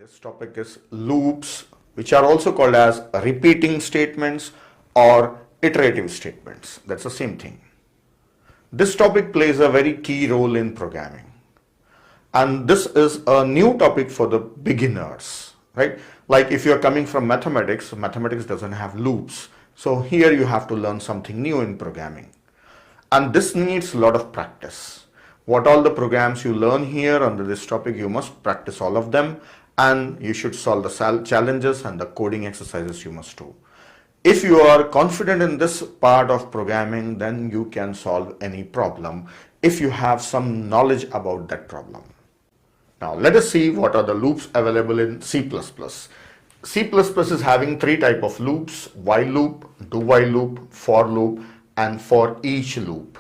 This topic is loops, which are also called as repeating statements or iterative statements. That's the same thing. This topic plays a very key role in programming. And this is a new topic for the beginners, right? Like if you're coming from mathematics, mathematics doesn't have loops. So here you have to learn something new in programming. And this needs a lot of practice. What all the programs you learn here under this topic, you must practice all of them, and you should solve the challenges and the coding exercises you must do. If you are confident in this part of programming, then you can solve any problem if you have some knowledge about that problem. Now let us see what are the loops available in C++. C++ is having three types of loops: while loop, do while loop, for loop, and for each loop,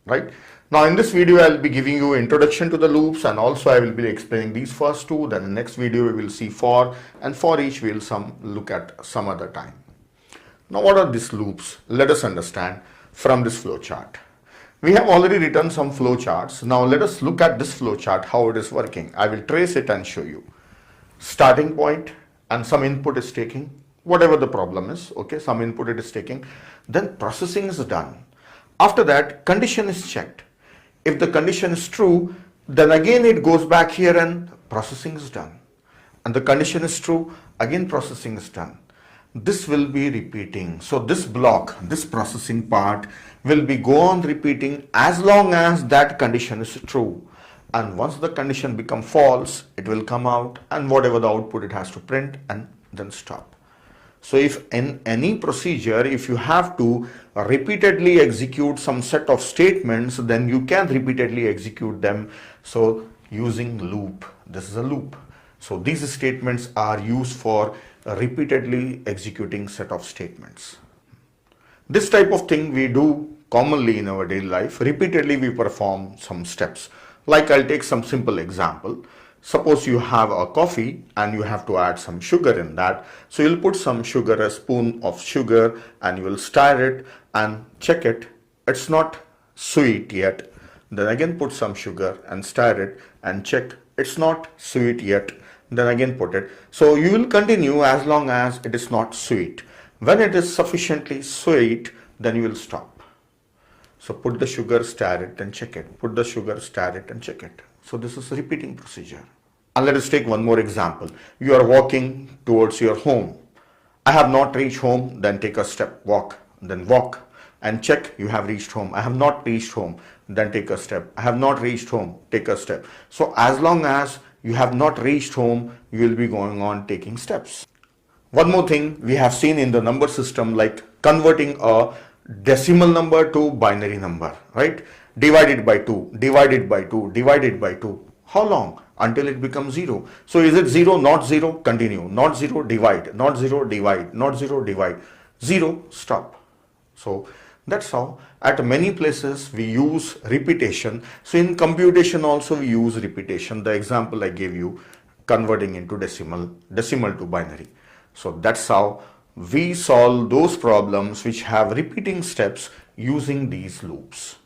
right? Now in this video I'll be giving you introduction to the loops, and also I will be explaining these first two. Then in the next video we will see for, and for each we'll look at some other time. Now what are these loops? Let us understand from this flow chart. We have already written some flow charts. Now let us look at this flow chart, how it is working. I will trace it and show you. Starting point, and some input is taking, whatever the problem is, okay, some input it is taking. Then processing is done. After that, condition is checked. If the condition is true, then again it goes back here and processing is done. And the condition is true, again processing is done. This will be repeating. So this block, this processing part will be go on repeating as long as that condition is true. And once the condition become false, it will come out, and whatever the output it has to print and then stop. So if in any procedure, if you have to repeatedly execute some set of statements, then you can repeatedly execute them. So using loop, this is a loop. So these statements are used for repeatedly executing set of statements. This type of thing we do commonly in our daily life. Repeatedly we perform some steps. Like I'll take some simple example. Suppose you have a coffee and you have to add some sugar in that. So you'll put some sugar, a spoon of sugar, and you will stir it and check it. It's not sweet yet. Then again put some sugar and stir it and check. It's not sweet yet. Then again put it. So you will continue as long as it is not sweet. When it is sufficiently sweet, then you will stop. So put the sugar, stir it and check it. Put the sugar, stir it and check it. So this is a repeating procedure. And let us take one more example. You are walking towards your home. I have not reached home, then take a step, walk, then walk and check you have reached home. I have not reached home, then take a step. I have not reached home, take a step. So as long as you have not reached home, you will be going on taking steps. One more thing we have seen in the number system, like converting a decimal number to binary number, right? Divided by 2, divided by 2, divided by 2. How long? Until it becomes 0. So is it 0, not 0? Continue. Not 0, divide. Not 0, divide. Not 0, divide. 0, stop. So that's how at many places we use repetition. So in computation also we use repetition. The example I gave you, converting into decimal to binary. So that's how we solve those problems which have repeating steps using these loops.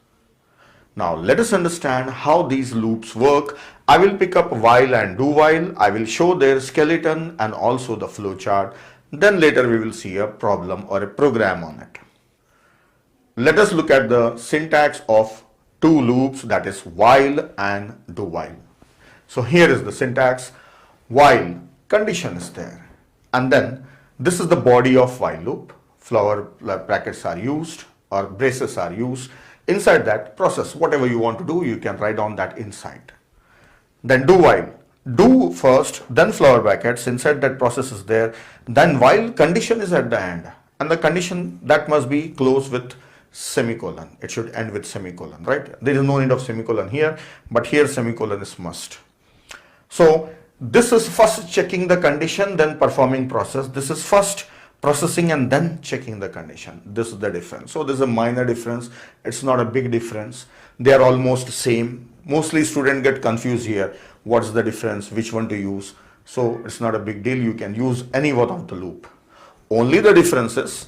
Now let us understand how these loops work. I will pick up while and do while. I will show their skeleton and also the flow chart. Then later we will see a problem or a program on it. Let us look at the syntax of two loops, that is while and do while. So here is the syntax. While, condition is there, and then this is the body of while loop. Flower brackets are used or braces are used. Inside that, process whatever you want to do, you can write on that inside. Then do while. Do first, then flower brackets, inside that process is there. Then while, condition is at the end, and the condition that must be closed with semicolon. It should end with semicolon, right? There is no need of semicolon here, but here semicolon is must. So this is first checking the condition, then performing process. This is first processing and then checking the condition. This is the difference. So this is a minor difference. It's not a big difference. They are almost same. Mostly students get confused here. What's the difference? Which one to use? So it's not a big deal. You can use any one of the loop. Only the difference is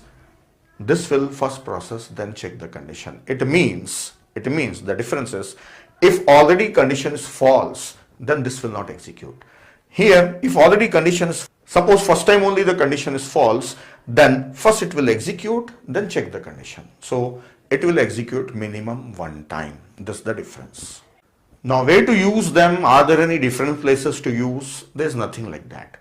this will first process, then check the condition. It means the difference is if already condition is false, then this will not execute. Here, if already condition is, suppose first time only the condition is false, then first it will execute, then check the condition. So it will execute minimum one time. This is the difference. Now, where to use them? Are there any different places to use? There's nothing like that.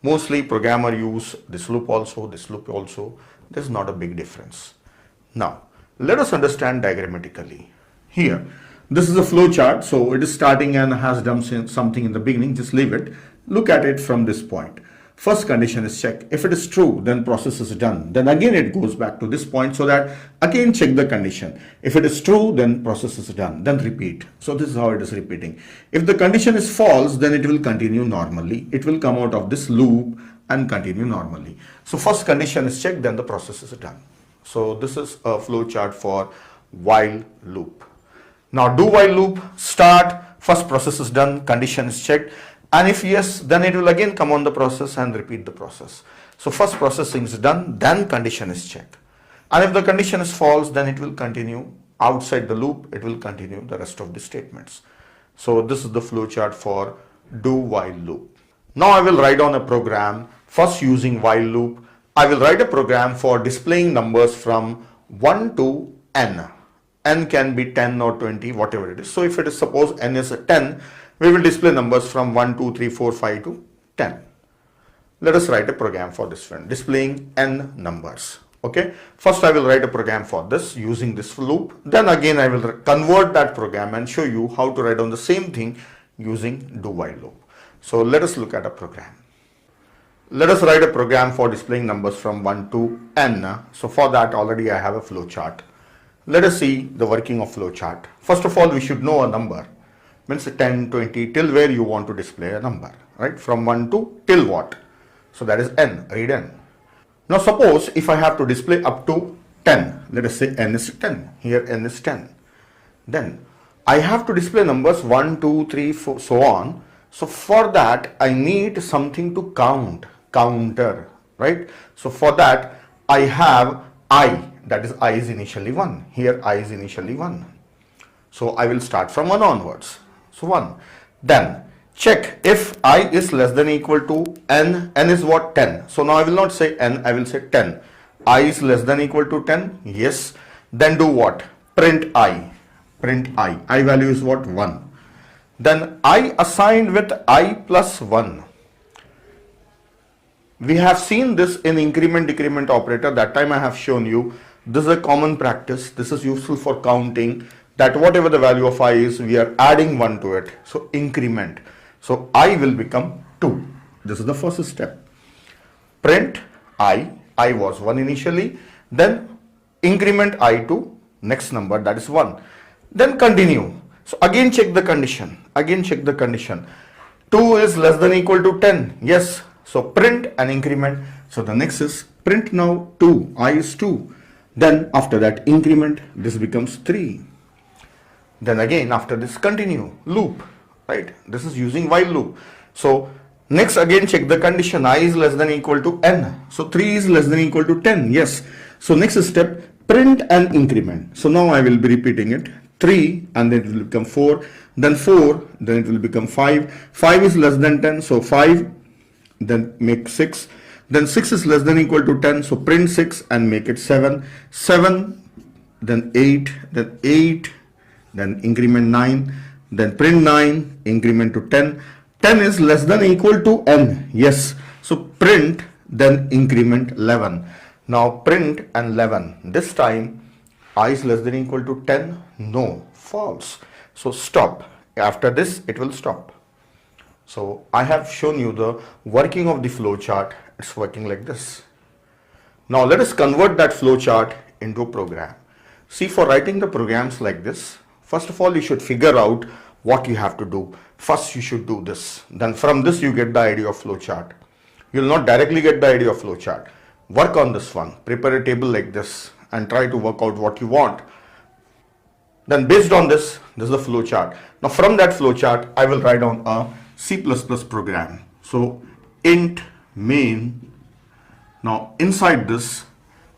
Mostly programmer use this loop also, this loop also. There's not a big difference. Now, let us understand diagrammatically. Here, this is a flow chart. So it is starting and has done something in the beginning. Just leave it. Look at it from this point. First condition is check. If it is true, then process is done. Then again it goes back to this point so that again check the condition. If it is true, then process is done. Then repeat. So this is how it is repeating. If the condition is false, then it will continue normally. It will come out of this loop and continue normally. So first condition is checked, then the process is done. So this is a flow chart for while loop. Now do while loop, start, first process is done, condition is checked. And if yes, then it will again come on the process and repeat the process. So first processing is done, then condition is checked. And if the condition is false, then it will continue outside the loop. It will continue the rest of the statements. So this is the flow chart for do while loop. Now I will write down a program first using while loop. I will write a program for displaying numbers from 1 to n. N can be 10 or 20, whatever it is. So if it is suppose n is 10, we will display numbers from 1, 2, 3, 4, 5 to 10. Let us write a program for this one, displaying n numbers. Okay. First I will write a program for this using this loop. Then again I will convert that program and show you how to write down the same thing using do while loop. So let us look at a program. Let us write a program for displaying numbers from 1 to n. So for that already I have a flow chart. Let us see the working of flow chart. First of all, we should know a number. Means 10, 20, till where you want to display a number, right? From 1 to till what? So that is n, read n. Now suppose if I have to display up to 10, let us say n is 10, here n is 10. Then I have to display numbers 1, 2, 3, 4, so on. So for that I need something to count, counter, right? So for that I have I, that is I is initially 1, here I is initially 1. So I will start from 1 onwards. So 1. Then check if I is less than or equal to n. N is what? 10. So now I will not say n, I will say 10. I is less than or equal to 10. Yes. Then do what? Print I. Print I. I value is what? 1. Then I assigned with I plus 1. We have seen this in increment decrement operator. That time I have shown you. This is a common practice. This is useful for counting, that whatever the value of I is, we are adding 1 to it. So increment. So I will become 2. This is the first step. Print I was 1 initially. Then increment I to next number, that is 1. Then continue. So again check the condition. Again check the condition. 2 is less than or equal to 10. Yes. So print and increment. So the next is print now 2. I is 2. Then after that increment, this becomes 3. Then again after this continue, loop, right? This is using while loop. So next again check the condition, I is less than or equal to n. So 3 is less than or equal to 10, yes. So next step, print and increment. So now I will be repeating it, 3 and then it will become 4, then 4, then it will become 5. 5 is less than 10, so 5, then make 6. Then 6 is less than or equal to 10, so print 6 and make it 7. 7, then 8, then 8, then increment 9, then print 9, increment to 10. 10 is less than or equal to n, yes. So print, then increment 11. Now print and 11. This time I is less than or equal to 10, no, false. So stop. After this it will stop. So I have shown you the working of the flow chart. It's working like this. Now let us convert that flow chart into a program. See, for writing the programs like this, first of all you should figure out what you have to do. First you should do this. Then from this you get the idea of flow chart. You will not directly get the idea of flow chart. Work on this one. Prepare a table like this and try to work out what you want. Then based on this, this is the flow chart. Now from that flow chart I will write down a C++ program. So int main. Now inside this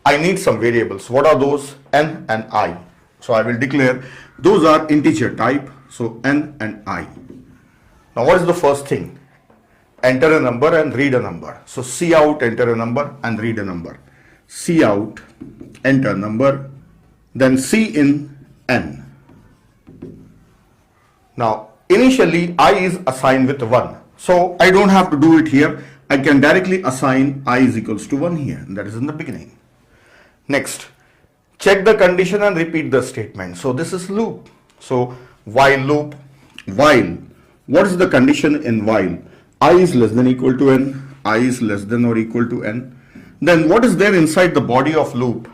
I need some variables. What are those? N and I. So I will declare those are integer type. So n and I. Now what is the first thing? enter a number and read a number. So C out, enter a number and read a number. C out, enter number, then C in, N. Now, initially I is assigned with 1. So I don't have to do it here. I can directly assign I is equals to 1 here. That is in the beginning. Next, check the condition and repeat the statement. So this is loop. So while loop, while, what is the condition in while? I is less than or equal to n, I is less than or equal to n. Then what is there inside the body of loop?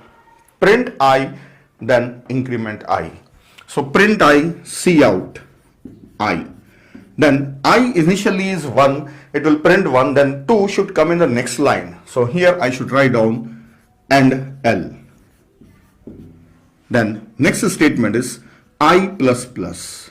Print I, then increment I. So print I, C out, I. Then I initially is 1, it will print 1, then 2 should come in the next line. So here I should write down and L. Then next statement is I plus plus.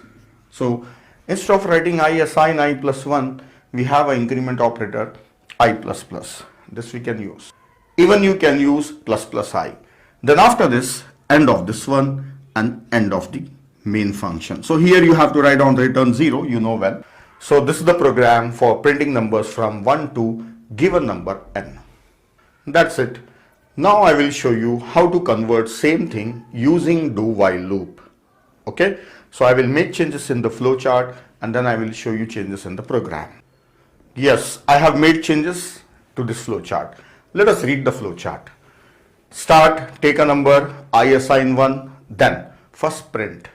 So instead of writing I, assign I plus 1, we have an increment operator I plus plus. This we can use. Even you can use plus plus I. Then after this, end of this one and end of the main function. So here you have to write down return 0, you know well. So this is the program for printing numbers from 1 to given number n. That's it. Now I will show you how to convert same thing using do while loop. Okay, so I will make changes in the flowchart and then I will show you changes in the program. Yes, I have made changes to this flowchart. Let us read the flowchart. Start, take a number, I assign 1, then first print,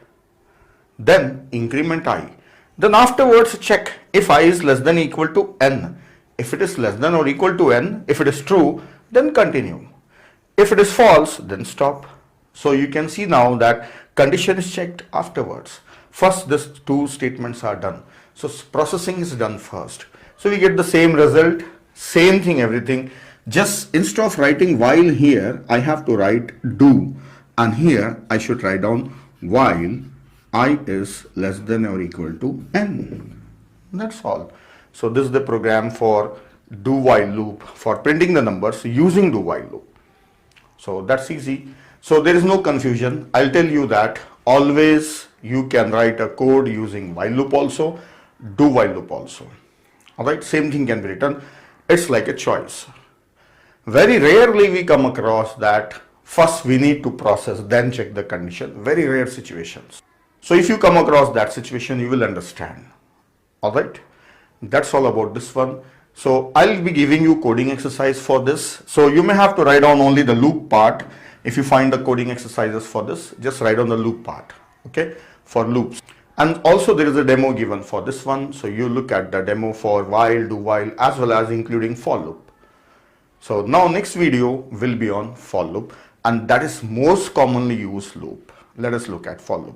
then increment I. Then afterwards check if I is less than or equal to n. If it is less than or equal to n, if it is true, then continue. If it is false, then stop. So you can see now that condition is checked afterwards. First, these two statements are done. So processing is done first. So we get the same result, same thing, everything. Just instead of writing while here, I have to write do. And here I should write down while I is less than or equal to n. That's all. So this is the program for do while loop for printing the numbers using do while loop. So that's easy. So there is no confusion. I'll tell you that always you can write a code using while loop also, do while loop also. Alright, same thing can be written. It's like a choice. Very rarely we come across that first we need to process, then check the condition. Very rare situations. So if you come across that situation, you will understand. Alright, that's all about this one. So I'll be giving you coding exercise for this. So you may have to write down only the loop part. If you find the coding exercises for this, just write on the loop part, okay, for loops. And also there is a demo given for this one. So you look at the demo for while, do while, as well as including for loop. So now next video will be on for loop, and that is most commonly used loop. Let us look at for loop.